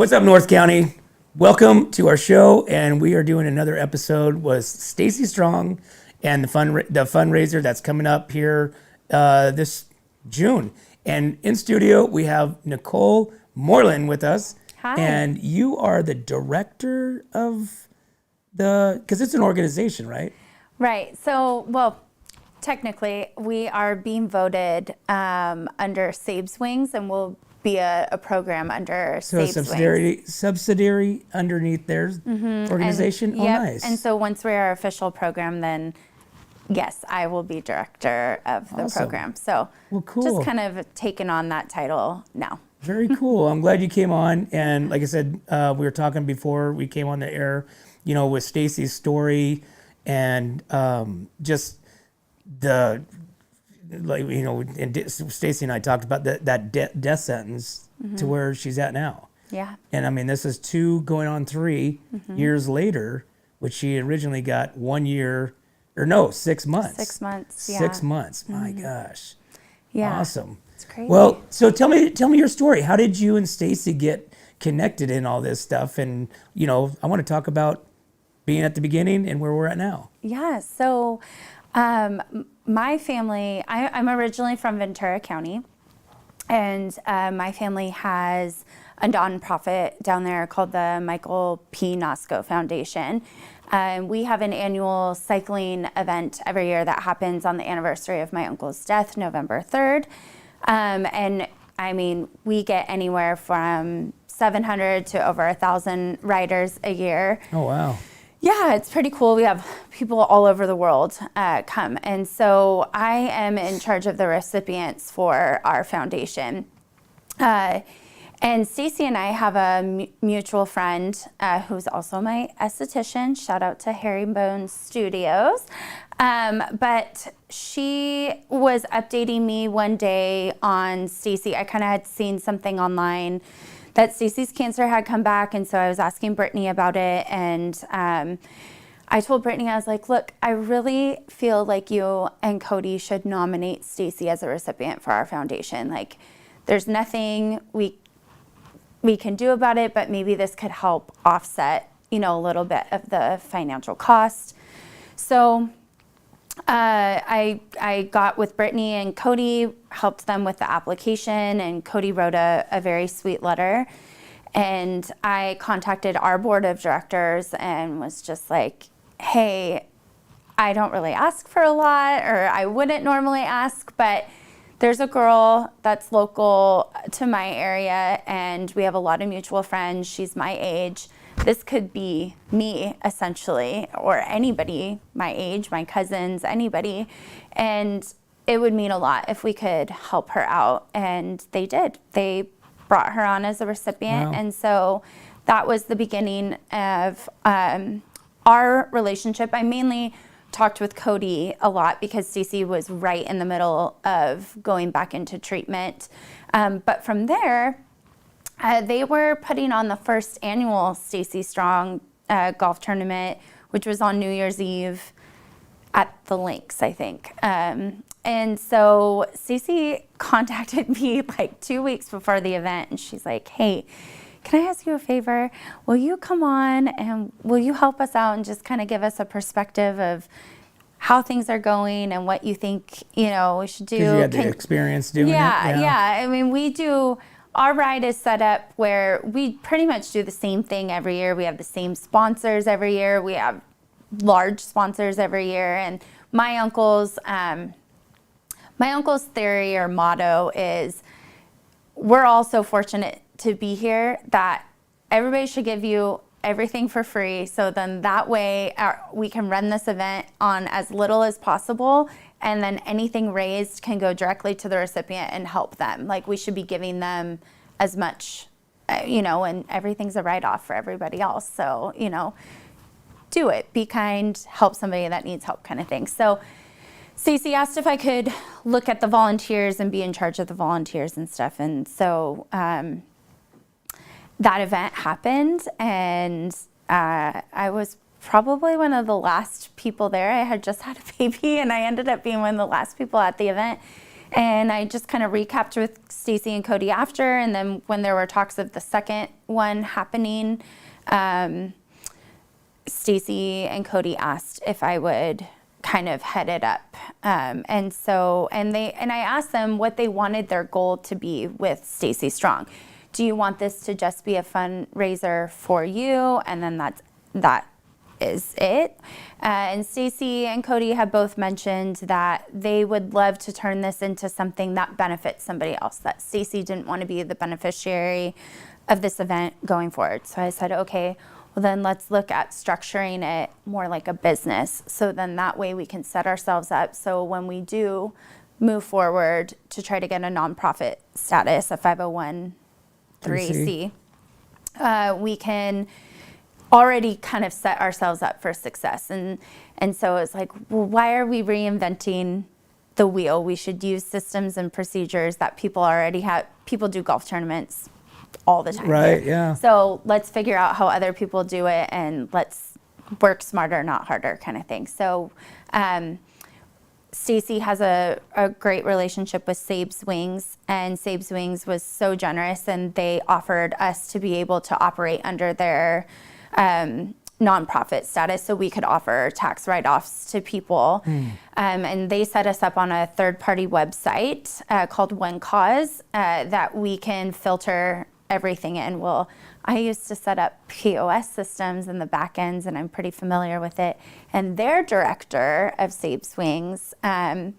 What's up, North County? Welcome to our show, and we are doing another episode with Stacie Strong and the fundraiser that's coming up here this June. And in studio, we have Nicole Moreland with us. Hi. And you are the director of because it's an organization, right? Right. So, well, technically, we are being voted under SABE's wings, and we'll be a program under SABE's wings. Subsidiary underneath their organization? And, Nice. And so once we're our official program, then yes, I will be director of the program. So cool. Just kind of taking on that title now. Very cool. I'm glad you came on. And like I said, we were talking before we came on the air, with Stacie's story and just the, and Stacie and I talked about that death sentence to where she's at now. Yeah. And I mean, this is 2 going on 3 years later, which she originally got 1 year, 6 months. 6 months, yeah. 6 months. My gosh. Yeah. Awesome. It's crazy. Well, so tell me your story. How did you and Stacie get connected in all this stuff? And, I want to talk about being at the beginning and where we're at now. Yeah. So my family, I'm originally from Ventura County, and my family has a nonprofit down there called the Michael P. Nosko Foundation. We have an annual cycling event every year that happens on the anniversary of my uncle's death, November 3rd. And I mean, we get anywhere from 700 to over 1,000 riders a year. Oh, wow. Yeah, it's pretty cool. We have people all over the world come. And so I am in charge of the recipients for our foundation. And Stacie and I have a mutual friend who's also my esthetician. Shout out to Herringbone Studios. But she was updating me one day on Stacie. I kind of had seen something online that Stacie's cancer had come back, and so I was asking Brittany about it, and I told Brittany, I was like, look, I really feel like you and Cody should nominate Stacie as a recipient for our foundation. Like, there's nothing we can do about it, but maybe this could help offset, a little bit of the financial cost. So I got with Brittany and Cody, helped them with the application, and Cody wrote a very sweet letter. And I contacted our board of directors and was just like, hey, I don't really ask for a lot, or I wouldn't normally ask, but there's a girl that's local to my area, and we have a lot of mutual friends. She's my age. This could be me, essentially, or anybody my age, my cousins, anybody. And it would mean a lot if we could help her out. And they did. They brought her on as a recipient. Wow. And so that was the beginning of our relationship. I mainly talked with Cody a lot because Stacie was right in the middle of going back into treatment. But from there, they were putting on the first annual Stacie Strong Golf Tournament, which was on New Year's Eve at the links, I think. And so Stacie contacted me like 2 weeks before the event, and she's like, hey, can I ask you a favor? Will you come on and will you help us out and just kind of give us a perspective of how things are going and what you think, we should do? Because you had the experience doing it. Yeah. I mean, our ride is set up where we pretty much do the same thing every year. We have the same sponsors every year. We have large sponsors every year. And my uncle's theory or motto is, we're all so fortunate to be here that everybody should give you everything for free. So then that way we can run this event on as little as possible. And then anything raised can go directly to the recipient and help them. Like, we should be giving them as much, and everything's a write-off for everybody else. So, do it. Be kind, help somebody that needs help, kind of thing. So Stacie asked if I could look at the volunteers and be in charge of the volunteers and stuff. And so that event happened, and I was probably one of the last people there. I had just had a baby, and I ended up being one of the last people at the event. And I just kind of recapped with Stacie and Cody after, and then when there were talks of the second one happening, Stacie and Cody asked if I would kind of head it up. And I asked them what they wanted their goal to be with Stacie Strong. Do you want this to just be a fundraiser for you? And then that is it. And Stacie and Cody have both mentioned that they would love to turn this into something that benefits somebody else, that Stacie didn't want to be the beneficiary of this event going forward. So I said, okay, well then let's look at structuring it more like a business. So then that way we can set ourselves up. So when we do move forward to try to get a nonprofit status, a 501(c), we can already kind of set ourselves up for success. And so it's like, well, why are we reinventing the wheel? We should use systems and procedures that people already have. People do golf tournaments all the time. Right, yeah. So let's figure out how other people do it, and let's work smarter, not harder, kind of thing. So Stacie has a great relationship with Sabe's Wings, and Sabe's Wings was so generous, and they offered us to be able to operate under their nonprofit status, so we could offer tax write-offs to people. And they set us up on a third-party website called One Cause that we can filter everything in. Well, I used to set up POS systems in the back ends, and I'm pretty familiar with it. And their director of Sabe's Wings, and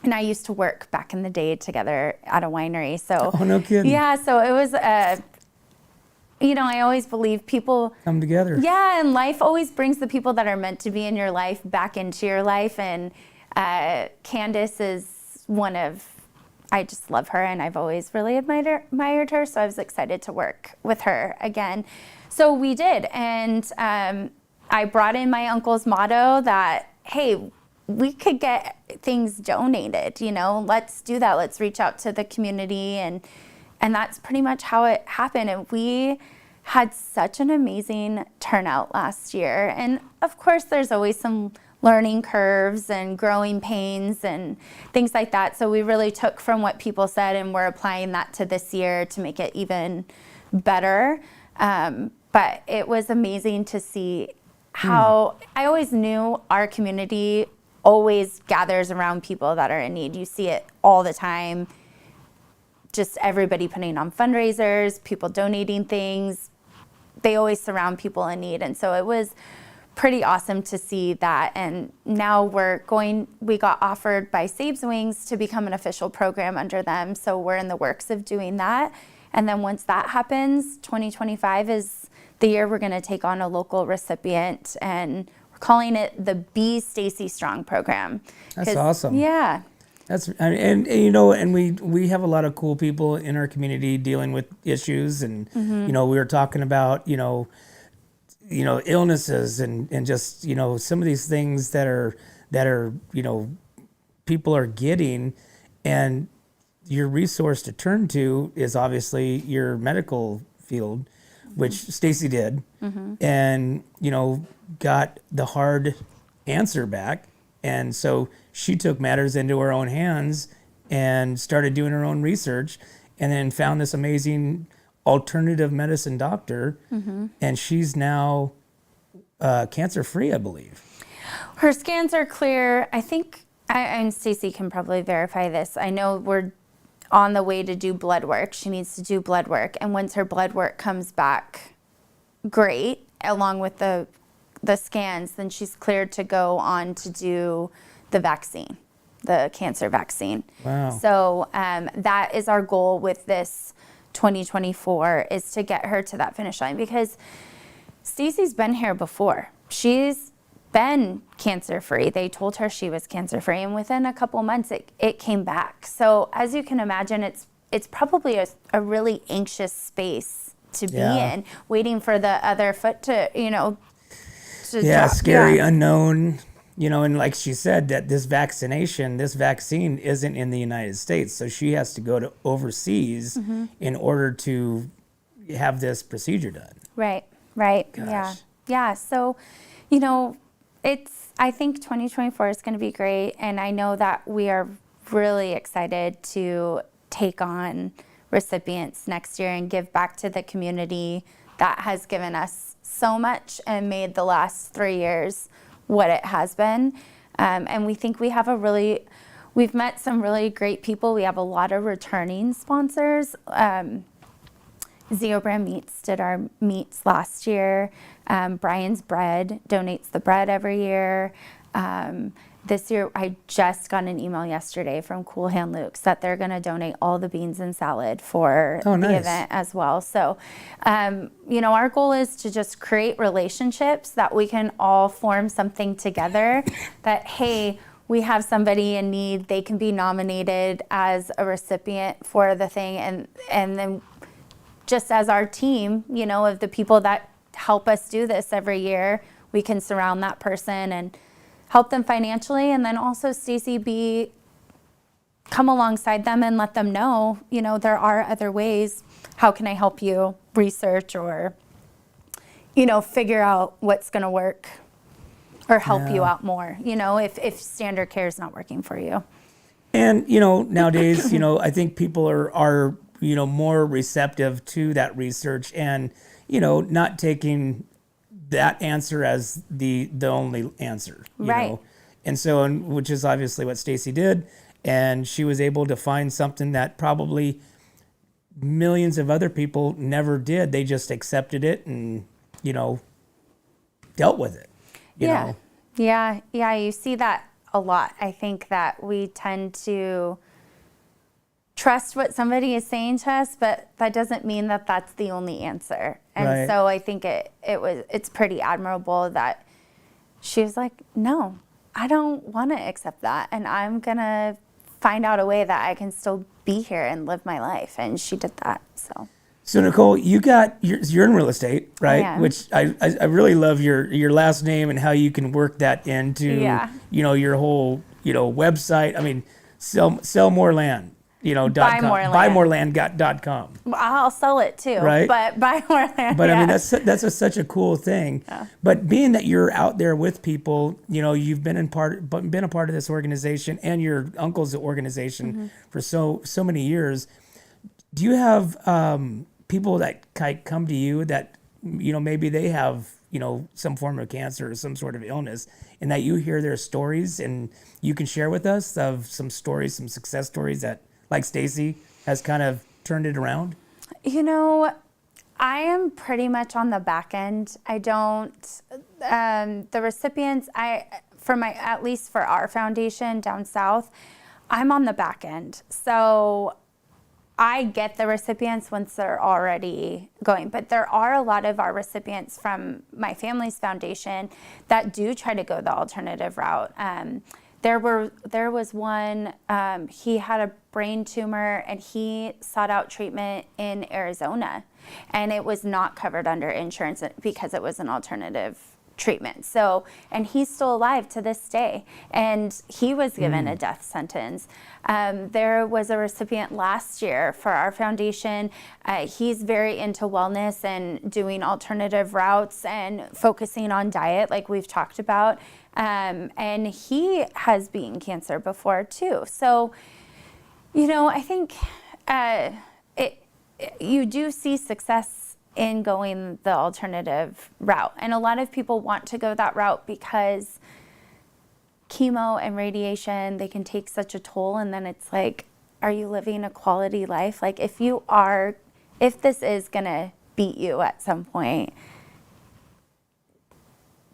I used to work back in the day together at a winery. So, oh, no kidding. Yeah, so it was I always believe people come together. Yeah, and life always brings the people that are meant to be in your life back into your life. And Candace is one of, I just love her, and I've always really admired her. So I was excited to work with her again. So we did, and I brought in my uncle's motto that, hey, we could get things donated. Let's do that. Let's reach out to the community, and that's pretty much how it happened. And we had such an amazing turnout last year. And of course, there's always some learning curves and growing pains and things like that. So we really took from what people said, and we're applying that to this year to make it even better. But it was amazing to see how I always knew our community always gathers around people that are in need. You see it all the time. Just everybody putting on fundraisers, people donating things. They always surround people in need. And so it was pretty awesome to see that. And now we got offered by Sabe's Wings to become an official program under them. So we're in the works of doing that. And then once that happens, 2025 is the year we're going to take on a local recipient, and we're calling it the Be Stacie Strong program. That's awesome. Yeah. And we have a lot of cool people in our community dealing with issues, and we were talking about illnesses and just some of these things that are people are getting, and your resource to turn to is obviously your medical field, which Stacie did, and got the hard answer back. And so she took matters into her own hands and started doing her own research, and then found this amazing alternative medicine doctor. And she's now cancer-free, I believe. Her scans are clear. I think, and Stacie can probably verify this, I know we're on the way to do blood work. She needs to do blood work. And once her blood work comes back great, along with the scans, then she's cleared to go on to do the vaccine, the cancer vaccine. Wow. So that is our goal with this 2024, is to get her to that finish line, because Stacie's been here before. She's been cancer-free. They told her she was cancer-free, and within a couple months it came back. So as you can imagine, it's probably a really anxious space to be in, waiting for the other foot to drop. Scary, unknown, and like she said, that this vaccine isn't in the United States, so she has to go to overseas in order to have this procedure done. Right. Gosh. Yeah. So, I think 2024 is going to be great, and I know that we are really excited to take on recipients next year and give back to the community that has given us so much and made the last 3 years what it has been. And we think we've met some really great people. We have a lot of returning sponsors. Zero Brand Meats did our meats last year. Brian's Bread donates the bread every year. This year, I just got an email yesterday from Cool Hand Luke's that they're going to donate all the beans and salad for the event as well. So, our goal is to just create relationships that we can all form something together that, hey, we have somebody in need, they can be nominated as a recipient for the thing. And then just as our team, of the people that help us do this every year, we can surround that person and help them financially, and then also Stacie come alongside them and let them know, there are other ways. How can I help you research or, figure out what's going to work or help you out more, if standard care is not working for you. And, nowadays, I think people are more receptive to that research and, not taking that answer as the only answer, you know? And so, which is obviously what Stacie did. And she was able to find something that probably millions of other people never did. They just accepted it and, dealt with it, you know? Yeah, you see that a lot. I think that we tend to trust what somebody is saying to us, but that doesn't mean that that's the only answer. And so I think it's pretty admirable that she was like, no, I don't want to accept that. And I'm going to find out a way that I can still be here and live my life. And she did that. So Nicole, you're in real estate, right? Which I really love your last name and how you can work that into, your whole, website. I mean, sell more land. Buymorland.com. I'll sell it too, right? But buy more land. But I mean, that's such a cool thing. Yeah. But being that you're out there with people, you've been a part of this organization and your uncle's organization for so many years. Do you have people that come to you that maybe they have some form of cancer or some sort of illness, and that you hear their stories and you can share with us of some stories, some success stories that, like Stacie, has kind of turned it around? I am pretty much on the back end. I don't, the recipients, at least for our foundation down south, I'm on the back end. So I get the recipients once they're already going, but there are a lot of our recipients from my family's foundation that do try to go the alternative route. There was one, he had a brain tumor and he sought out treatment in Arizona, and it was not covered under insurance because it was an alternative treatment. So, and he's still alive to this day, and he was given a death sentence. There was a recipient last year for our foundation. He's very into wellness and doing alternative routes and focusing on diet like we've talked about. And he has beaten cancer before too. So, I think you do see success in going the alternative route. And a lot of people want to go that route because chemo and radiation, they can take such a toll. And then it's like, are you living a quality life? Like if this is gonna beat you at some point,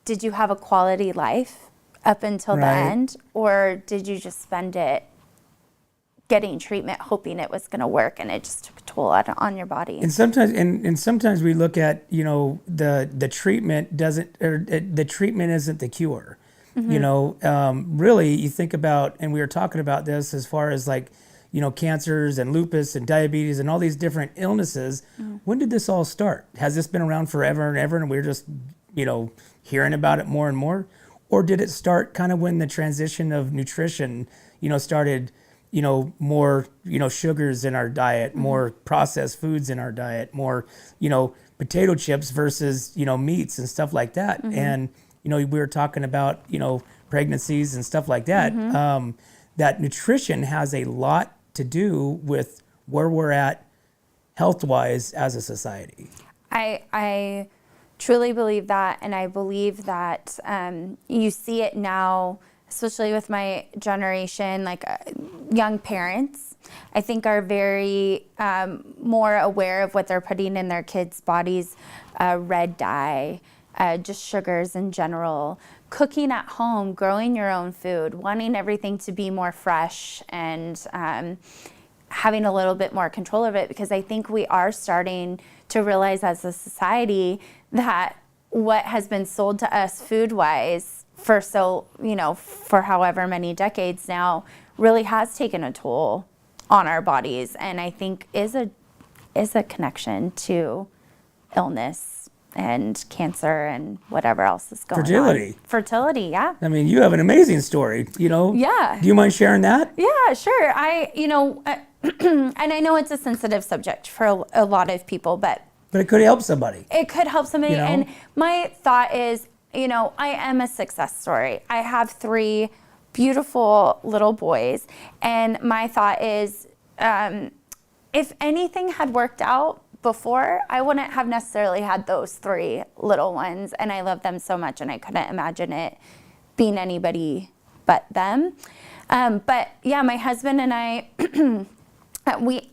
did you have a quality life up until the end? Or did you just spend it getting treatment, hoping it was going to work, and it just took a toll on your body? And sometimes we look at, the treatment the treatment isn't the cure. Really, you think about, and we were talking about this as far as like, cancers and lupus and diabetes and all these different illnesses. When did this all start? Has this been around forever and ever, and we're just, hearing about it more and more? Or did it start kind of when the transition of nutrition, started, more, sugars in our diet, more processed foods in our diet, more, potato chips versus, meats and stuff like that. And, we were talking about, pregnancies and stuff like that. that nutrition has a lot to do with where we're at health-wise as a society. I truly believe that, and I believe that you see it now, especially with my generation, like young parents, I think are very more aware of what they're putting in their kids' bodies, red dye, just sugars in general, cooking at home, growing your own food, wanting everything to be more fresh, and having a little bit more control of it, because I think we are starting to realize as a society that what has been sold to us food-wise for for however many decades now really has taken a toll on our bodies, and I think is a connection to illness and cancer and whatever else is going Fertility. on. Fertility, yeah. I mean, you have an amazing story, Yeah. Do you mind sharing that? Yeah, sure. And I know it's a sensitive subject for a lot of people, but it could help somebody. it could help somebody. And my thought is, I am a success story. I have 3 beautiful little boys. And my thought is, if anything had worked out before, I wouldn't have necessarily had those 3 little ones. And I love them so much, and I couldn't imagine it being anybody but them. But yeah, my husband and I,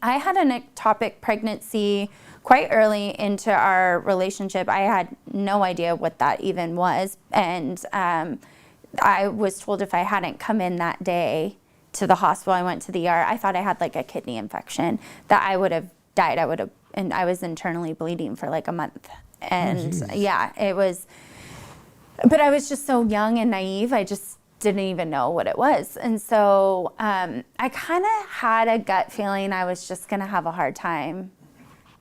I had an ectopic pregnancy quite early into our relationship. I had no idea what that even was. And I was told if I hadn't come in that day to the hospital, I went to the ER, I thought I had like a kidney infection, that I would have died. And I was internally bleeding for like a month. And yeah, it was, but I was just so young and naive. I just didn't even know what it was. And so I kind of had a gut feeling I was just going to have a hard time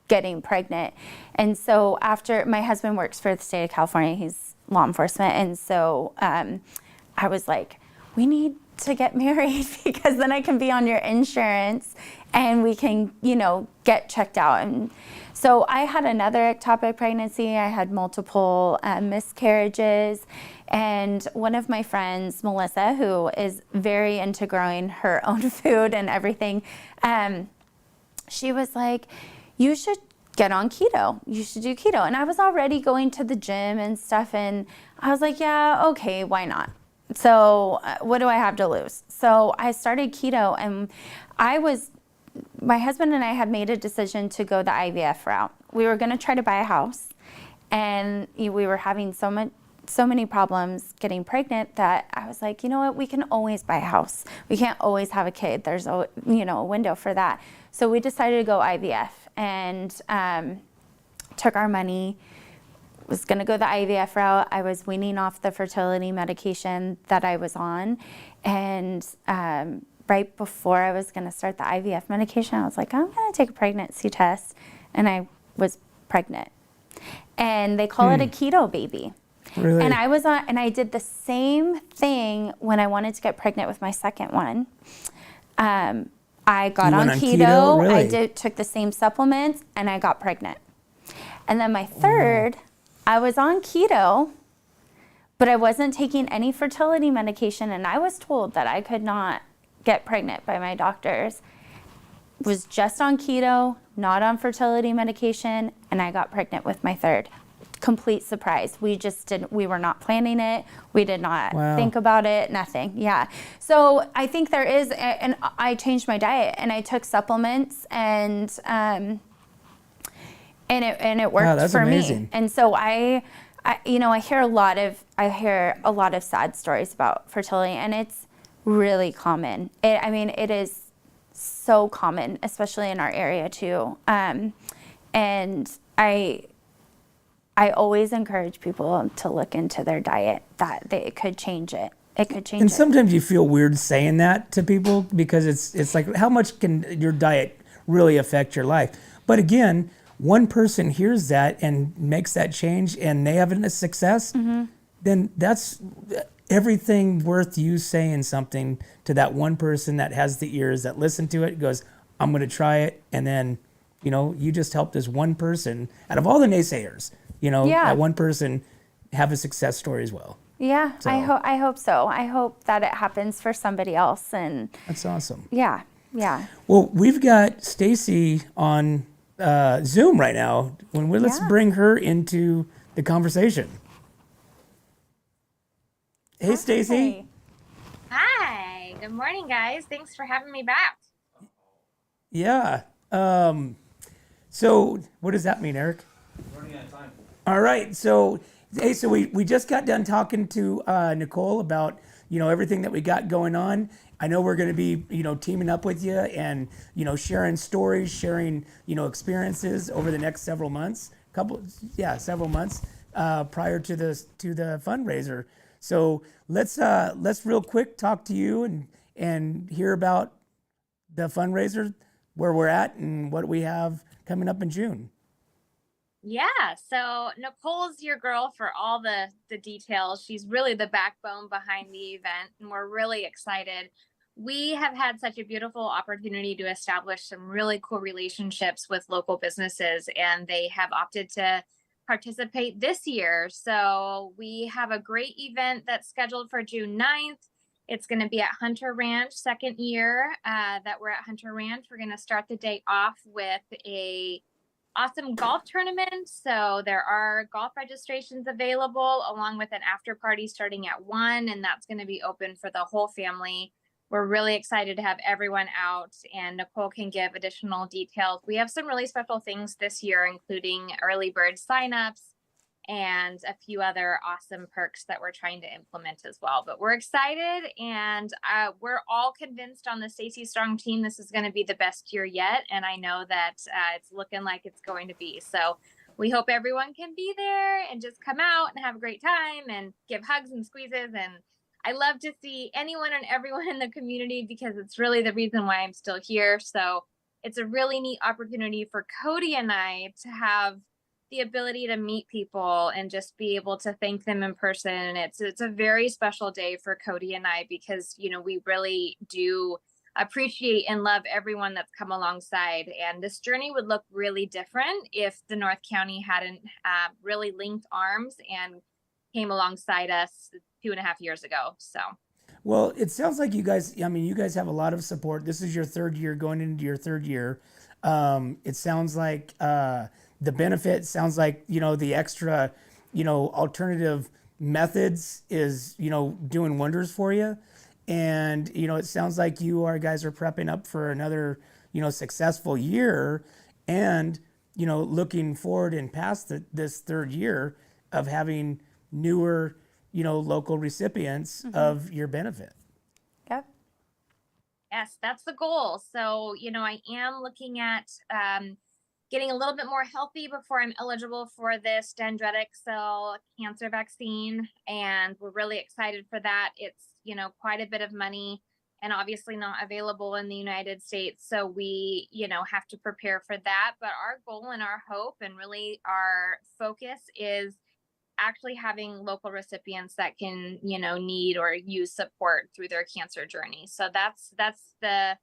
getting pregnant. And so after, my husband works for the state of California, he's law enforcement. And so I was like, we need to get married, because then I can be on your insurance and we can, get checked out. And so I had another ectopic pregnancy. I had multiple miscarriages. And one of my friends, Melissa, who is very into growing her own food and everything, she was like, you should get on keto. You should do keto. And I was already going to the gym and stuff. And I was like, yeah, okay, why not? So what do I have to lose? So I started keto, and my husband and I had made a decision to go the IVF route. We were going to try to buy a house, and we were having so many problems getting pregnant that I was like, you know what, we can always buy a house. We can't always have a kid. There's a window for that. So we decided to go IVF, and took our money, was going to go the IVF route. I was weaning off the fertility medication that I was on. And right before I was going to start the IVF medication, I was like, I'm going to take a pregnancy test. And I was pregnant. And they call it a keto baby. Really? And I did the same thing when I wanted to get pregnant with my second one. I got on keto. Really? I took the same supplements, and I got pregnant. And then my third, I was on keto, but I wasn't taking any fertility medication, and I was told that I could not get pregnant by my doctors. Was just on keto, not on fertility medication, and I got pregnant with my third. Complete surprise. We were not planning it. We did not think about it, nothing. Yeah. So I think there is, and I changed my diet, and I took supplements, and it worked for amazing. me. And so I hear a lot of sad stories about fertility, and it's really common. It is so common, especially in our area too. And I always encourage people to look into their diet, that it could change it. It could change it. And sometimes you feel weird saying that to people, because it's like, how much can your diet really affect your life? But again, one person hears that and makes that change, and they have a success, then that's everything worth you saying something to that one person that has the ears, that listen to it, goes, I'm going to try it. And then, you just helped this one person out of all the naysayers, that one person have a success story as well. Yeah, So I hope so. I hope that it happens for somebody else. And that's awesome. yeah, yeah, Well, we've got Stacie on Zoom right now. Let's yeah. bring her into the conversation. Hey, Stacie. Hi. Hi, good morning, guys. Thanks for having me back. Yeah. So what does that mean, Eric? Running out of time. All right. So, hey, so we just got done talking to Nicole about, everything that we got going on. I know we're going to be, teaming up with you and, sharing stories, sharing, experiences over the next several months, several months prior to the fundraiser. So let's real quick talk to you and hear about the fundraiser, where we're at and what we have coming up in June. Yeah, so Nicole's your girl for all the details. She's really the backbone behind the event, and we're really excited. We have had such a beautiful opportunity to establish some really cool relationships with local businesses, and they have opted to participate this year. So we have a great event that's scheduled for June 9th. It's going to be at Hunter Ranch, second year that we're at Hunter Ranch. We're going to start the day off with a awesome golf tournament. So there are golf registrations available along with an after party starting at 1, and that's going to be open for the whole family. We're really excited to have everyone out, and Nicole can give additional details. We have some really special things this year, including early bird signups and a few other awesome perks that we're trying to implement as well. But we're excited, and we're all convinced on the Stacie Strong team this is going to be the best year yet. And I know that it's looking like it's going to be. So we hope everyone can be there and just come out and have a great time and give hugs and squeezes. And I love to see anyone and everyone in the community because it's really the reason why I'm still here. So it's a really neat opportunity for Cody and I to have the ability to meet people and just be able to thank them in person. And it's a very special day for Cody and I because, we really do appreciate and love everyone that's come alongside. And this journey would look really different if the North County hadn't really linked arms and came alongside us 2.5 years ago. So. Well, it sounds like you guys have a lot of support. This is your third year, going into your third year. It sounds like the benefit sounds like, the extra, alternative methods is, doing wonders for you. And, it sounds like guys are prepping up for another, successful year and, looking forward and past this third year of having newer, local recipients of your benefit. Yep. Yes, that's the goal. So, I am looking at getting a little bit more healthy before I'm eligible for this dendritic cell cancer vaccine. And we're really excited for that. It's, quite a bit of money and obviously not available in the United States. So we, have to prepare for that. But our goal and our hope and really our focus is actually having local recipients that can, need or use support through their cancer journey. So that's the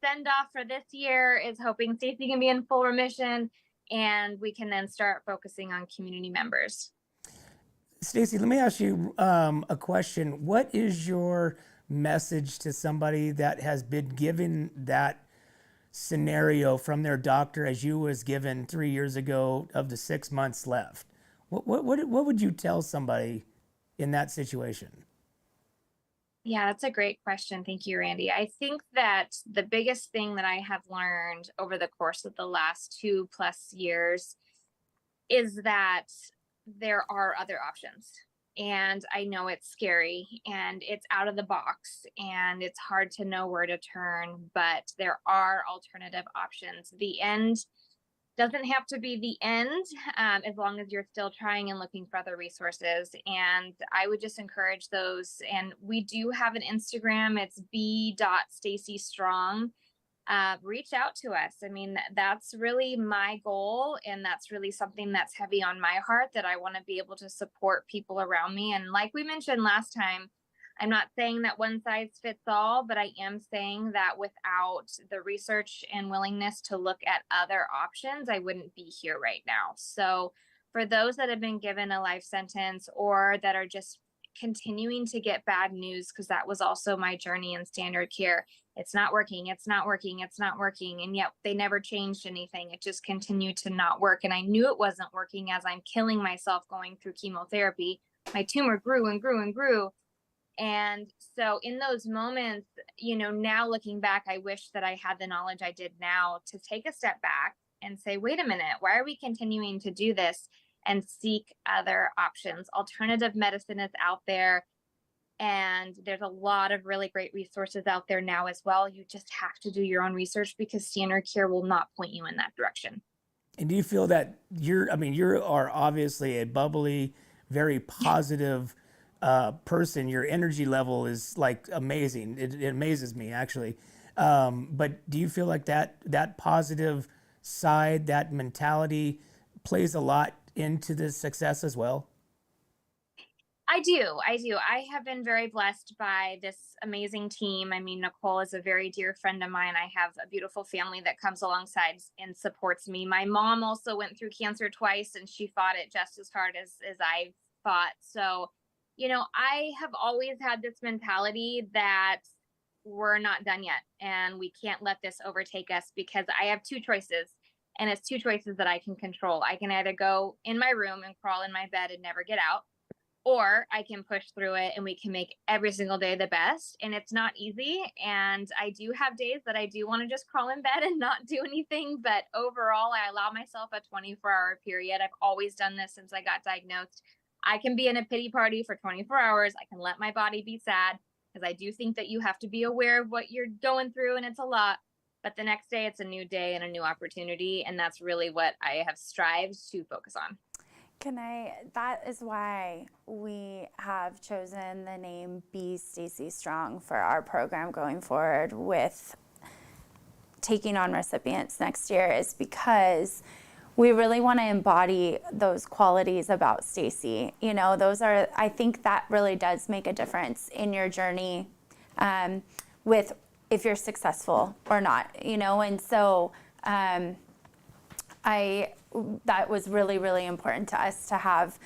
send off for this year, is hoping Stacie can be in full remission and we can then start focusing on community members. Stacie, let me ask you a question. What is your message to somebody that has been given that scenario from their doctor as you was given 3 years ago of the 6 months left? What would you tell somebody in that situation? Yeah, that's a great question. Thank you, Randy. I think that the biggest thing that I have learned over the course of the last 2+ years is that there are other options. And I know it's scary and it's out of the box and it's hard to know where to turn, but there are alternative options. The end doesn't have to be the end, as long as you're still trying and looking for other resources. And I would just encourage those. And we do have an Instagram. It's b.staciestrong. Reach out to us. I mean, that's really my goal. And that's really something that's heavy on my heart, that I want to be able to support people around me. And like we mentioned last time, I'm not saying that one size fits all, but I am saying that without the research and willingness to look at other options, I wouldn't be here right now. So for those that have been given a life sentence or that are just continuing to get bad news, because that was also my journey in standard care. It's not working, it's not working, it's not working. And yet they never changed anything. It just continued to not work. And I knew it wasn't working as I'm killing myself going through chemotherapy. My tumor grew and grew and grew. And so in those moments, now looking back, I wish that I had the knowledge I did now to take a step back and say, wait a minute, why are we continuing to do this? And seek other options. Alternative medicine is out there. And there's a lot of really great resources out there now as well. You just have to do your own research, because standard care will not point you in that direction. And do you feel that you are obviously a bubbly, very positive person? Your energy level is like amazing. It amazes me, actually. But do you feel like that positive side, that mentality plays a lot into this success as well? I do. I have been very blessed by this amazing team. I mean, Nicole is a very dear friend of mine. I have a beautiful family that comes alongside and supports me. My mom also went through cancer twice, and she fought it just as hard as I fought. So, I have always had this mentality that we're not done yet and we can't let this overtake us, because I have two choices. And it's two choices that I can control. I can either go in my room and crawl in my bed and never get out, or I can push through it and we can make every single day the best. And it's not easy. And I do have days that I do want to just crawl in bed and not do anything. But overall, I allow myself a 24-hour period. I've always done this since I got diagnosed. I can be in a pity party for 24 hours. I can let my body be sad, because I do think that you have to be aware of what you're going through, and it's a lot. But the next day, it's a new day and a new opportunity. And that's really what I have strived to focus on. That is why we have chosen the name Be Stacie Strong for our program going forward with taking on recipients next year, is because we really want to embody those qualities about Stacie. I think that really does make a difference in your journey, with if you're successful or not, and so that was really, really important to us to have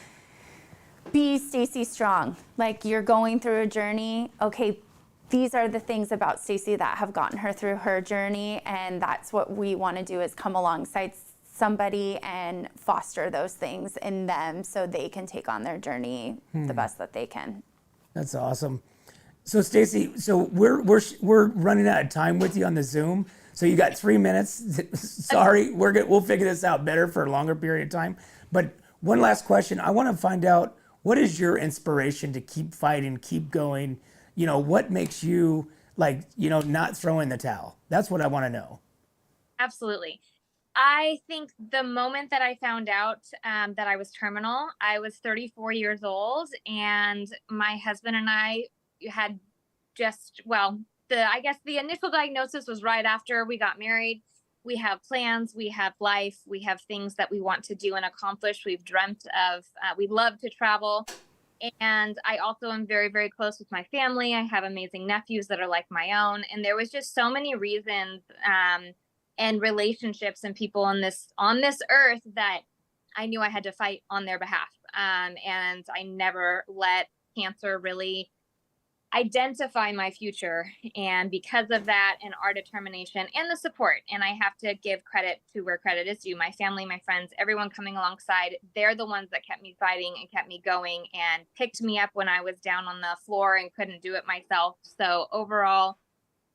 Be Stacie Strong. Like, you're going through a journey. Okay, these are the things about Stacie that have gotten her through her journey, and that's what we want to do, is come alongside somebody and foster those things in them so they can take on their journey the best that they can. That's awesome. So Stacie, we're running out of time with you on the Zoom. So you got 3 minutes. Sorry, we'll figure this out better for a longer period of time. But one last question. I want to find out, what is your inspiration to keep fighting, keep going? What makes you not throw in the towel? That's what I want to know. Absolutely. I think the moment that I found out that I was terminal, I was 34 years old, and my husband and I had the initial diagnosis was right after we got married. We have plans, we have life, we have things that we want to do and accomplish. We've dreamt of, we love to travel. And I also am very, very close with my family. I have amazing nephews that are like my own. And there was just so many reasons and relationships and people on this earth that I knew I had to fight on their behalf. And I never let cancer really identify my future. And because of that, and our determination and the support, and I have to give credit to where credit is due, my family, my friends, everyone coming alongside, they're the ones that kept me fighting and kept me going and picked me up when I was down on the floor and couldn't do it myself. So overall,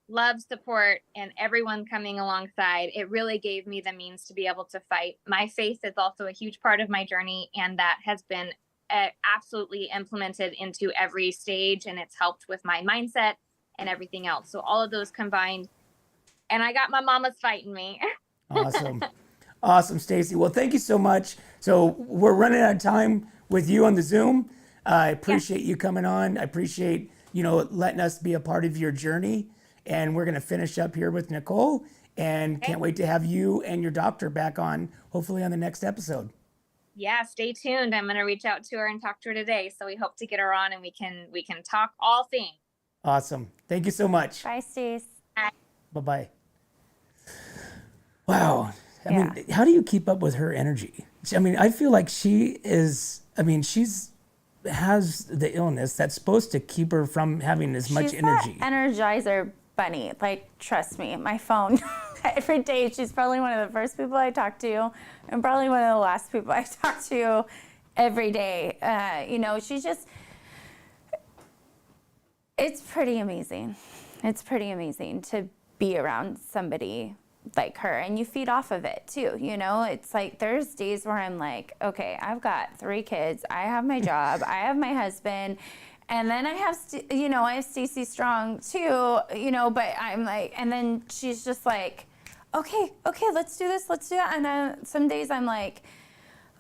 love, support, and everyone coming alongside, it really gave me the means to be able to fight. My faith is also a huge part of my journey, and that has been absolutely implemented into every stage, and it's helped with my mindset and everything else. So all of those combined, and I got my mamas fighting me. Awesome, Stacie. Well, thank you so much. So we're running out of time with you on the Zoom. I appreciate you coming on. I appreciate letting us be a part of your journey. And we're going to finish up here with Nicole, and can't wait to have you and your doctor back on, hopefully on the next episode. Yeah, stay tuned. I'm going to reach out to her and talk to her today. So we hope to get her on, and we can talk all things. Awesome. Thank you so much. Bye, Stace. Bye-bye. Wow. I mean, how do you keep up with her energy? I mean, I feel like she's has the illness that's supposed to keep her from having as much She's energy. that Energizer bunny. Like, trust me, my phone, every day, she's probably one of the first people I talk to and probably one of the last people I talk to every day. You know, she's just, it's pretty amazing. It's pretty amazing to be around somebody like her, and you feed off of it too. You know, it's like there's days where I'm like, okay, I've got 3 kids, I have my job, I have my husband, and then I have, you know, I have Stacie Strong too, you know, but I'm like, and then she's just like, okay, let's do this, let's do that. And then some days I'm like,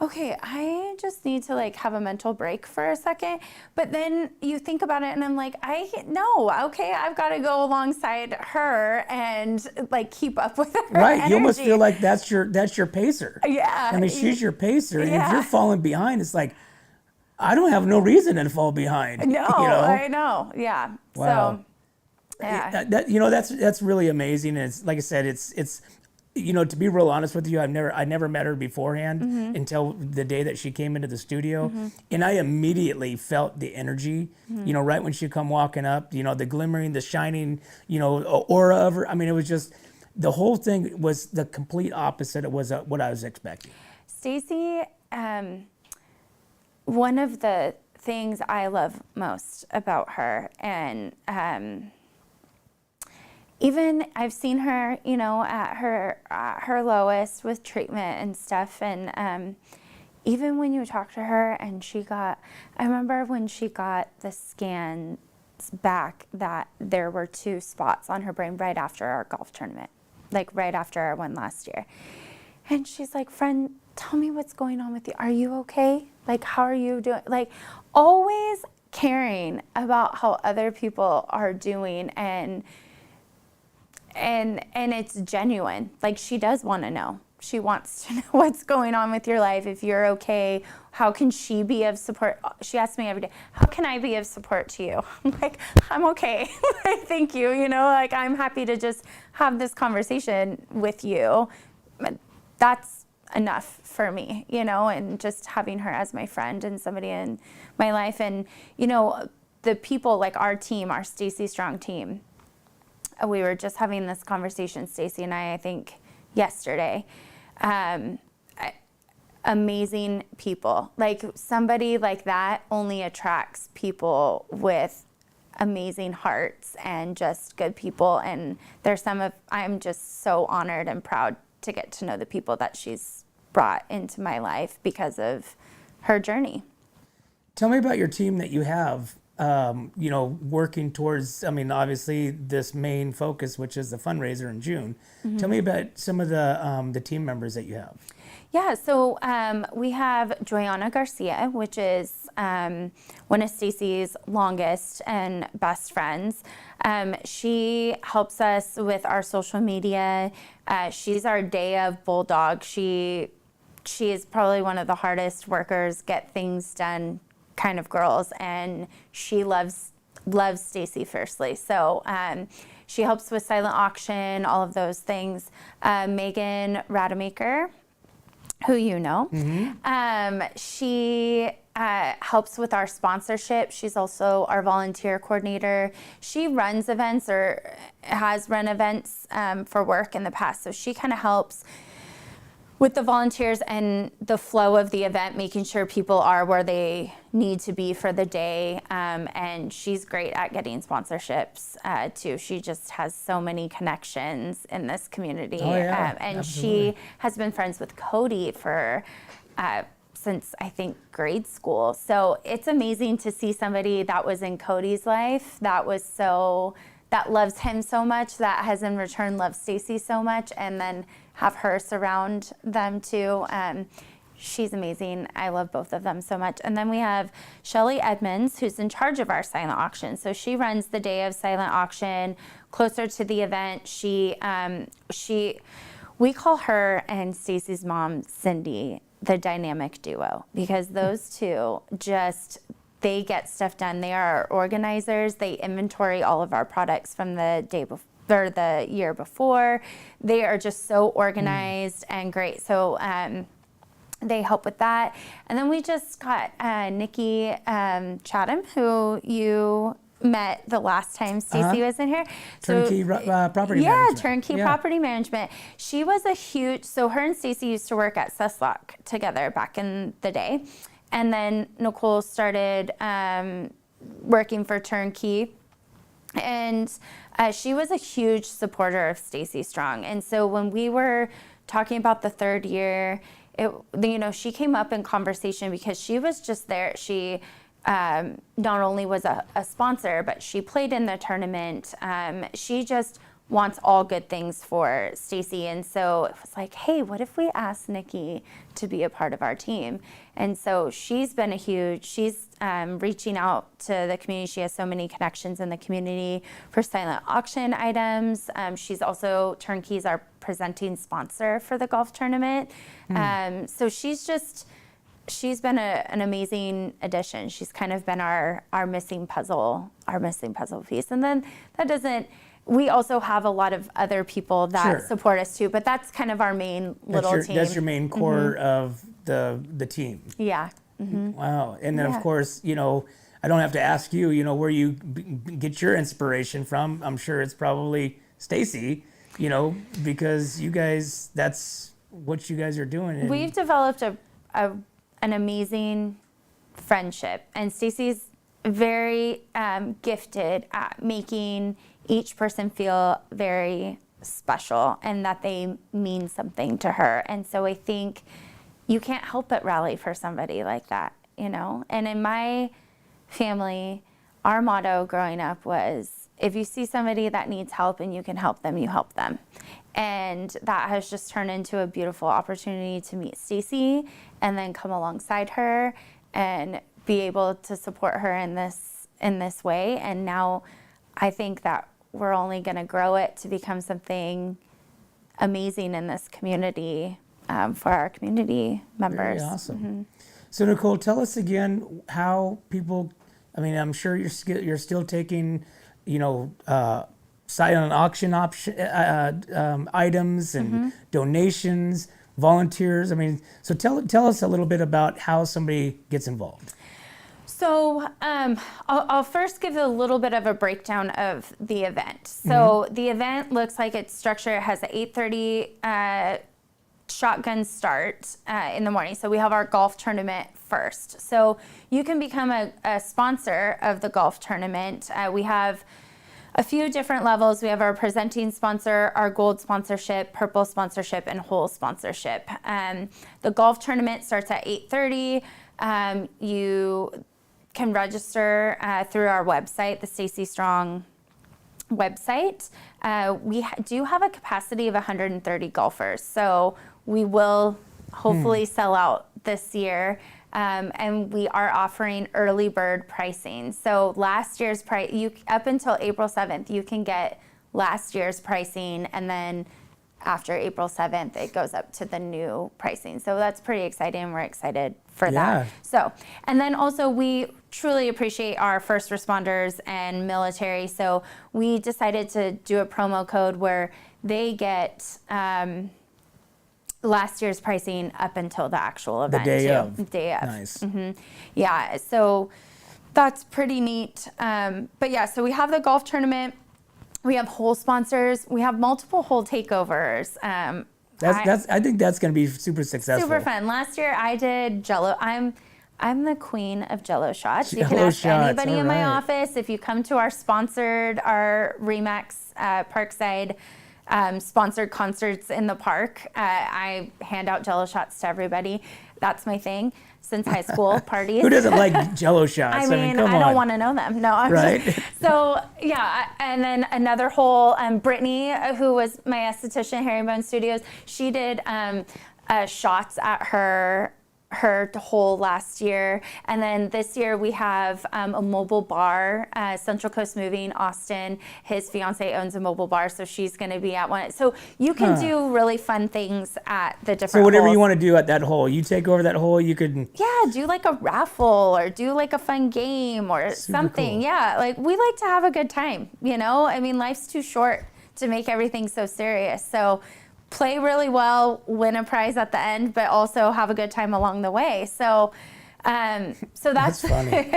okay, I just need to like have a mental break for a second. But then you think about it and I'm like, okay, I've got to go alongside her and like keep up with her Right. energy. You almost feel like that's your pacer. Yeah. I mean, she's your pacer. And if Yeah. you're falling behind, it's like, I don't have no reason to fall behind. No, you know? I know. Yeah. Wow. So, yeah. You know, that's really amazing. And it's like I said, it's you know, to be real honest with you, I never met her beforehand until the day that she came into the studio, and I immediately felt the energy. You know, right when she come walking up, you know, the glimmering, the shining, you know, aura of her. I mean, it was just the whole thing was the complete opposite of what I was expecting. Stacie, one of the things I love most about her, and even I've seen her, you know, at her lowest with treatment and stuff, and even when you talk to her and I remember when she got the scans back that there were 2 spots on her brain right after our golf tournament, like right after our one last year. And she's like, friend, tell me what's going on with you. Are you okay? Like, how are you doing? Like, always caring about how other people are doing, and it's genuine. Like, she does want to know. She wants to know what's going on with your life. If you're okay, how can she be of support? She asks me every day, how can I be of support to you? I'm like, I'm okay. Thank you. You know, like, I'm happy to just have this conversation with you. That's enough for me, you know, and just having her as my friend and somebody in my life. And, you know, the people, like our team, our Stacie Strong team, we were just having this conversation, Stacie and I think yesterday. Amazing people. Like, somebody like that only attracts people with amazing hearts and just good people. And I'm just so honored and proud to get to know the people that she's brought into my life because of her journey. Tell me about your team that you have. You know, working towards, I mean, obviously this main focus, which is the fundraiser in June. Tell me about some of the team members that you have. Yeah, so we have Joanna Garcia, which is one of Stacie's longest and best friends. She helps us with our social media. She's our day of bulldog. She is probably one of the hardest workers, get things done kind of girls, and she loves Stacie fiercely. So she helps with silent auction, all of those things. Megan Rademacher, who you know, she helps with our sponsorship. She's also our volunteer coordinator. She runs events or has run events for work in the past. So she kind of helps with the volunteers and the flow of the event, making sure people are where they need to be for the day. And she's great at getting sponsorships too. She just has so many connections in this community. Oh, yeah, and absolutely. she has been friends with Cody for since I think grade school. So it's amazing to see somebody that was in Cody's life that loves him so much, that has in return loved Stacie so much, and then have her surround them too. She's amazing. I love both of them so much. And then we have Shelly Edmonds, who's in charge of our silent auction. So she runs the day of silent auction closer to the event. We call her and Stacie's mom, Cindy, the dynamic duo, because those two they get stuff done. They are our organizers. They inventory all of our products from the day before, or the year before. They are just so organized and great. So They help with that. And then we just got Nikki Chatham, who you met the last time Stacie was in here. Turnkey property yeah, management. Turnkey property management. She was a huge, so her and Stacie used to work at Suslock together back in the day. And then Nicole started working for Turnkey. And she was a huge supporter of Stacie Strong. And so when we were talking about the third year, she came up in conversation because she was just there. She not only was a sponsor, but she played in the tournament. She just wants all good things for Stacie. And so it was like, hey, what if we ask Nikki to be a part of our team? And so she's been she's reaching out to the community. She has so many connections in the community for silent auction items. She's also, Turnkey's our presenting sponsor for the golf tournament. So she's been an amazing addition. She's kind of been our missing puzzle piece. And then we also have a lot of other people that support us too, but that's kind of our main little team. That's your main core of the team. Yeah. Wow. And then of course, I don't have to ask you, where you get your inspiration from. I'm sure it's probably Stacie, because you guys, that's what you guys are doing. And we've developed an amazing friendship, and Stacie's very gifted at making each person feel very special and that they mean something to her. And so I think you can't help but rally for somebody like that, And in my family, our motto growing up was, if you see somebody that needs help and you can help them, you help them. And that has just turned into a beautiful opportunity to meet Stacie and then come alongside her and be able to support her in this way. And now I think that we're only going to grow it to become something amazing in this community for our community members. Very awesome. So Nicole, tell us again how people, I'm sure you're still taking, silent auction items and donations, volunteers. So tell us a little bit about how somebody gets involved. So I'll first give a little bit of a breakdown of the event. So the event looks like it's structured. It has an 8:30 shotgun start in the morning. So we have our golf tournament first. So you can become a sponsor of the golf tournament. We have a few different levels. We have our presenting sponsor, our gold sponsorship, purple sponsorship, and whole sponsorship. The golf tournament starts at 8:30. You can register through our website, the Stacie Strong website. We do have a capacity of 130 golfers, so we will hopefully sell out this year. And we are offering early bird pricing. So last year's price, up until April 7th, you can get last year's pricing, and then after April 7th, it goes up to the new pricing. So that's pretty exciting. We're excited for that. So, and then also we truly appreciate our first responders and military. So we decided to do a promo code where they get last year's pricing up until the actual event. The day of. Nice. Yeah, so that's pretty neat. But yeah, so we have the golf tournament. We have whole sponsors. We have multiple whole takeovers. I think that's going to be super successful. Super fun. Last year I did Jello. I'm the queen of Jello shots. You can ask anybody in my office. If you come to our Remax Parkside sponsored concerts in the park, I hand out Jello shots to everybody. That's my thing since high school parties. Who doesn't like Jello shots? I mean, I don't want to know them. No, I'm right. So yeah, and then another whole Brittany, who was my esthetician at Herringbone Studios, she did shots at her whole last year. And then this year we have a mobile bar. Central Coast Moving, Austin, his fiance owns a mobile bar, so she's going to be at one. So you can do really fun things at the different So whatever holes. you want to do at that hole, you take over that hole, you could... Yeah, do like a raffle or do like a fun game or something. Cool. Yeah, like we like to have a good time, life's too short to make everything so serious. So play really well, win a prize at the end, but also have a good time along the way. So that's funny.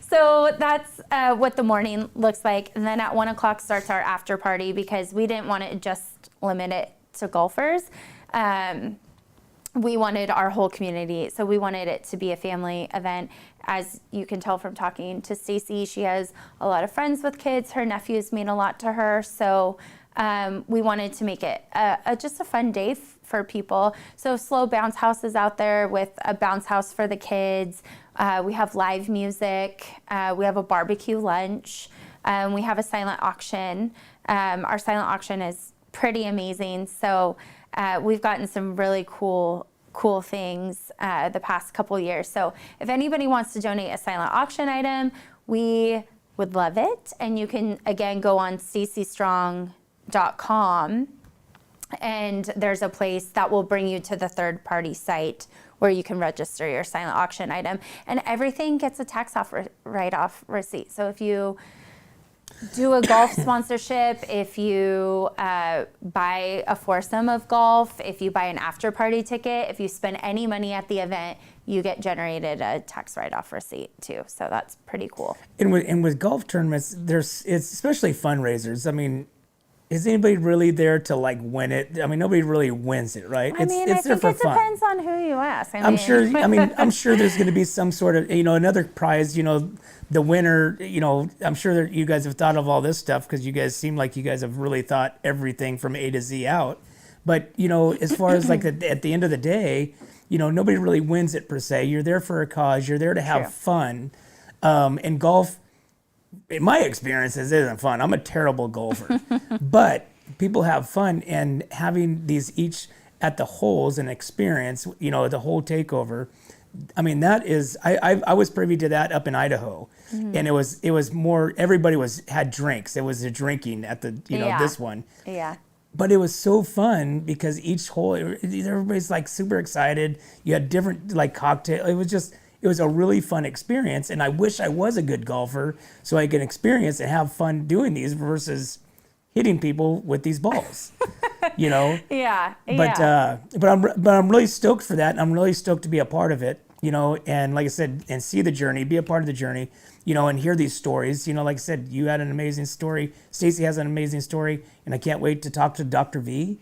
so that's what the morning looks like. And then at 1 o'clock starts our after party, because we didn't want to just limit it to golfers. We wanted our whole community. So we wanted it to be a family event. As you can tell from talking to Stacie, she has a lot of friends with kids. Her nephews mean a lot to her. So we wanted to make it just a fun day for people. So Slow Bounce House is out there with a bounce house for the kids. We have live music. We have a barbecue lunch. We have a silent auction. Our silent auction is pretty amazing. So we've gotten some really cool things the past couple years. So if anybody wants to donate a silent auction item, we would love it. And you can, again, go on staciestrong.com, and there's a place that will bring you to the third-party site where you can register your silent auction item. And everything gets a tax write-off receipt. So if you do a golf sponsorship, if you buy a foursome of golf, if you buy an after party ticket, if you spend any money at the event, you get generated a tax write-off receipt too. So that's pretty cool. And with golf tournaments, it's especially fundraisers. I mean, is anybody really there to like win it? I mean, nobody really wins it, right? I think it depends on who you ask. I'm sure there's going to be some sort of, another prize, the winner, I'm sure that you guys have thought of all this stuff, because you guys seem like you guys have really thought everything from A to Z out. But, as far as like at the end of the day, nobody really wins it per se. You're there for a cause. You're there to have fun. And golf, in my experiences, isn't fun. I'm a terrible golfer. But people have fun, and having these each at the holes and experience, the whole takeover. I mean, that is, I was privy to that up in Idaho. Mm-hmm. And it was more, everybody had drinks. It was a drinking at the, this one. Yeah. But it was so fun because each hole, everybody's like super excited. You had different like cocktail. It was a really fun experience. And I wish I was a good golfer so I could experience and have fun doing these versus hitting people with these balls, Yeah. But I'm really stoked for that. And I'm really stoked to be a part of it, and like I said, and see the journey, be a part of the journey, and hear these stories. Like I said, you had an amazing story. Stacie has an amazing story, and I can't wait to talk to Dr. V.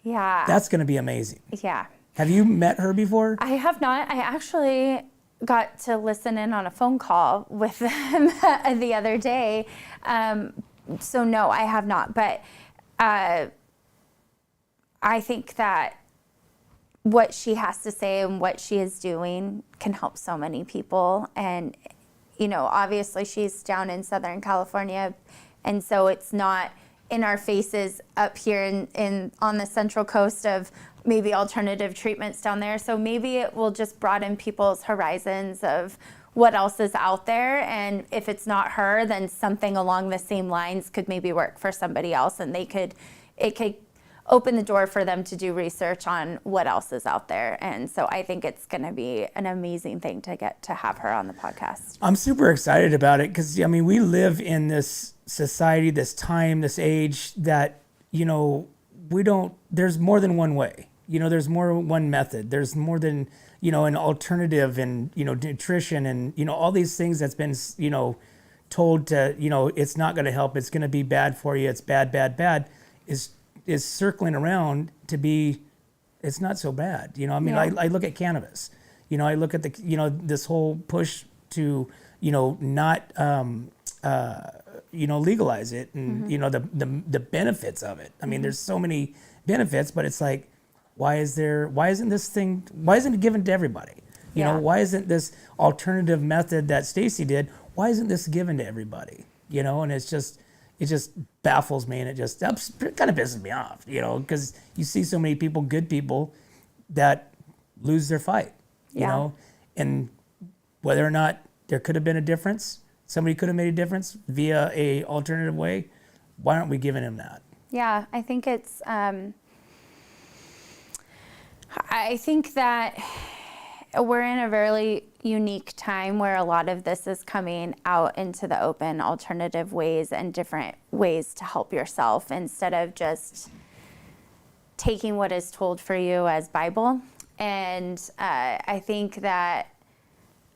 Yeah. That's going to be amazing. Yeah. Have you met her before? I have not. I actually got to listen in on a phone call with them the other day. So no, I have not. But I think that what she has to say and what she is doing can help so many people. And, obviously she's down in Southern California, and so it's not in our faces up here in on the Central Coast of maybe alternative treatments down there. So maybe it will just broaden people's horizons of what else is out there. And if it's not her, then something along the same lines could maybe work for somebody else, and it could open the door for them to do research on what else is out there. And so I think it's going to be an amazing thing to get to have her on the podcast. I'm super excited about it because, we live in this society, this time, this age that, there's more than one way. There's more than one method. There's more than, an alternative and, nutrition and, all these things that's been, told to, it's not going to help. It's going to be bad for you. It's bad is circling around to be, it's not so bad. I look at cannabis, I look at this whole push to, not, legalize it and, mm-hmm. the benefits of it. I mean, mm-hmm. there's so many benefits, but it's like, why isn't it given to everybody? Why isn't this alternative method that Stacie did, why isn't this given to everybody? And it just baffles me, and it kind of pisses me off, because you see so many people, good people, that lose their fight, and whether or not there could have been a difference, somebody could have made a difference via a alternative way, why aren't we giving them that? Yeah, I think it's, I think that we're in a very unique time where a lot of this is coming out into the open, alternative ways and different ways to help yourself instead of just taking what is told for you as Bible. And I think that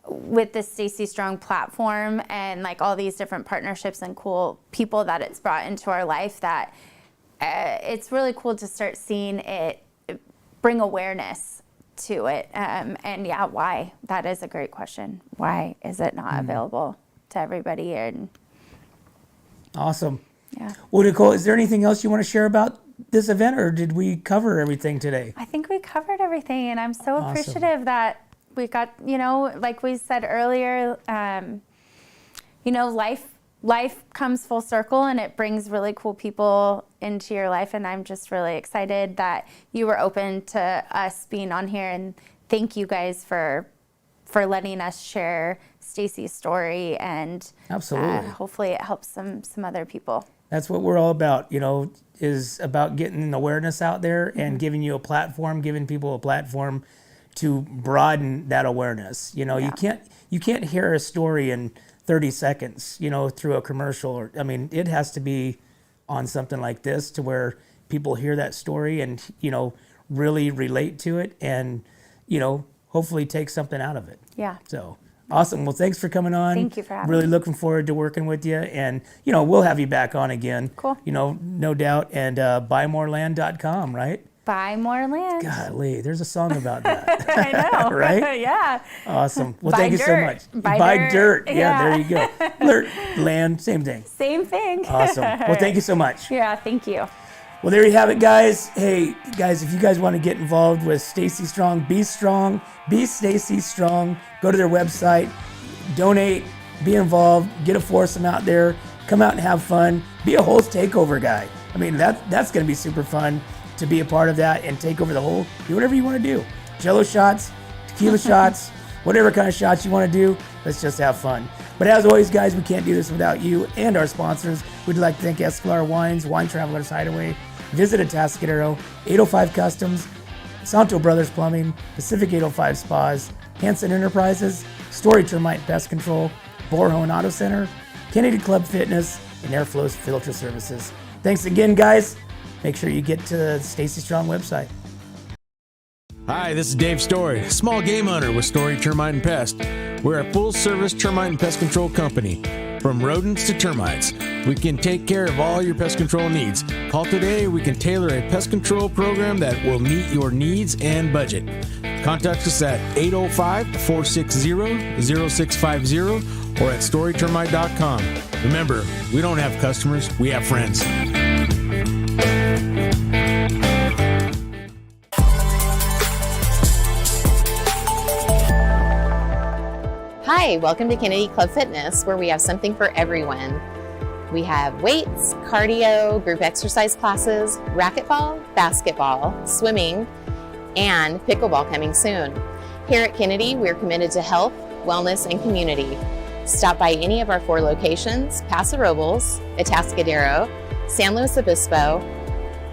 with the Stacie Strong platform and like all these different partnerships and cool people that it's brought into our life, that it's really cool to start seeing it bring awareness to it. And yeah, why? That is a great question. Why is it not available to everybody? And Awesome. yeah, Well, Nicole, is there anything else you want to share about this event, or did we cover everything today? I think we covered everything, and I'm so appreciative that we got, like we said earlier, life comes full circle and it brings really cool people into your life. And I'm just really excited that you were open to us being on here, and thank you guys for letting us share Stacie's story, and Absolutely. hopefully it helps some other people. That's what we're all about, is about getting awareness out there and giving you a platform, giving people a platform to broaden that awareness. You can't hear a story in 30 seconds, through a commercial. It has to be on something like this to where people hear that story and, really relate to it and, hopefully take something out of it. Yeah. So awesome. Well, thanks for coming on. Thank you for having Really me. looking forward to working with you. And, we'll have you back on again. Cool. No doubt. And buymoreland.com, right? Buy more land. Golly, there's a song about that. I know. Right? Yeah. Awesome. Well, Buy thank you so dirt. much. Buy dirt. Yeah, there you go. Land, same thing. Same thing. Awesome. Well, thank you so much. Yeah, thank you. Well, there you have it, guys. Hey, guys, if you guys want to get involved with Stacie Strong, be Stacie Strong. Go to their website, donate, be involved, get a foursome out there, come out and have fun, be a host takeover guy. That's going to be super fun to be a part of that and take over the whole, do whatever you want to do. Jello shots, tequila shots, whatever kind of shots you want to do, let's just have fun. But as always, guys, we can't do this without you and our sponsors. We'd like to thank Escalar Wines, Wine Travelers Hideaway, Visit Atascadero, 805 Customs, Santo Brothers Plumbing, Pacific 805 Spas, Hanson Enterprises, Story Termite Pest Control, Borehone Auto Center, Kennedy Club Fitness, and Airflows Filter Services. Thanks again, guys. Make sure you get to the Stacie Strong website. Hi, this is Dave Story, small game hunter with Story Termite and Pest. We're a full-service termite and pest control company. From rodents to termites, we can take care of all your pest control needs. Call today, we can tailor a pest control program that will meet your needs and budget. Contact us at 805-460-0650 or at storytermite.com. Remember, we don't have customers, we have friends. Hi, welcome to Kennedy Club Fitness, where we have something for everyone. We have weights, cardio, group exercise classes, racquetball, basketball, swimming, and pickleball coming soon. Here at Kennedy, we're committed to health, wellness, and community. Stop by any of our 4 locations: Paso Robles, Atascadero, San Luis Obispo,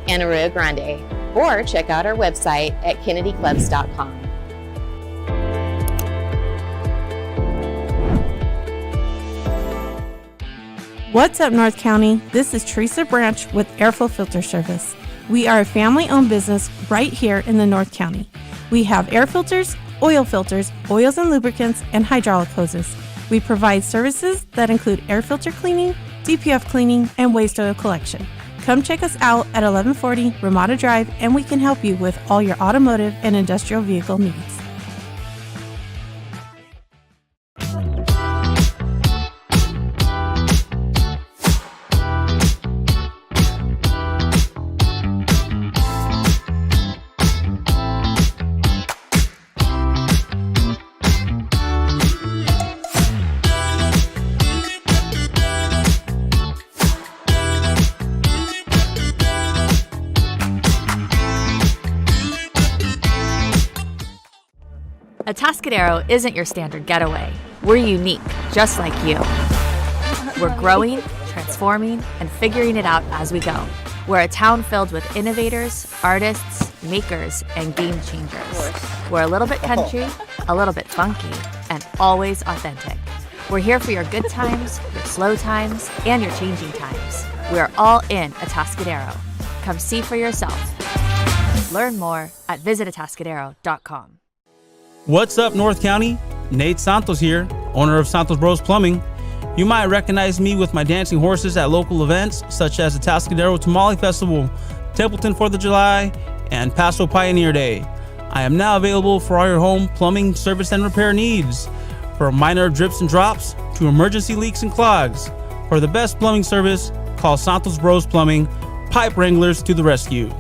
and Arroyo Grande, or check out our website at kennedyclubs.com. What's up, North County? This is Teresa Branch with Airflow Filter Service. We are a family-owned business right here in the North County. We have air filters, oils and lubricants, and hydraulic hoses. We provide services that include air filter cleaning, DPF cleaning, and waste oil collection. Come check us out at 1140 Ramada Drive, and we can help you with all your automotive and industrial vehicle needs. Atascadero isn't your standard getaway. We're unique, just like you. We're growing, transforming, and figuring it out as we go. We're a town filled with innovators, artists, makers, and game changers. We're a little bit country, a little bit funky, and always authentic. We're here for your good times, your slow times, and your changing times. We're all in Atascadero. Come see for yourself. Learn more at visitatascadero.com. What's up, North County? Nate Santos here, owner of Santos Bros Plumbing. You might recognize me with my dancing horses at local events such as the Tascadero Tamale Festival, Templeton 4th of July, and Paso Pioneer Day. I am now available for all your home plumbing service and repair needs, from minor drips and drops to emergency leaks and clogs. For the best plumbing service, call Santos Bros Plumbing, pipe wranglers to the rescue.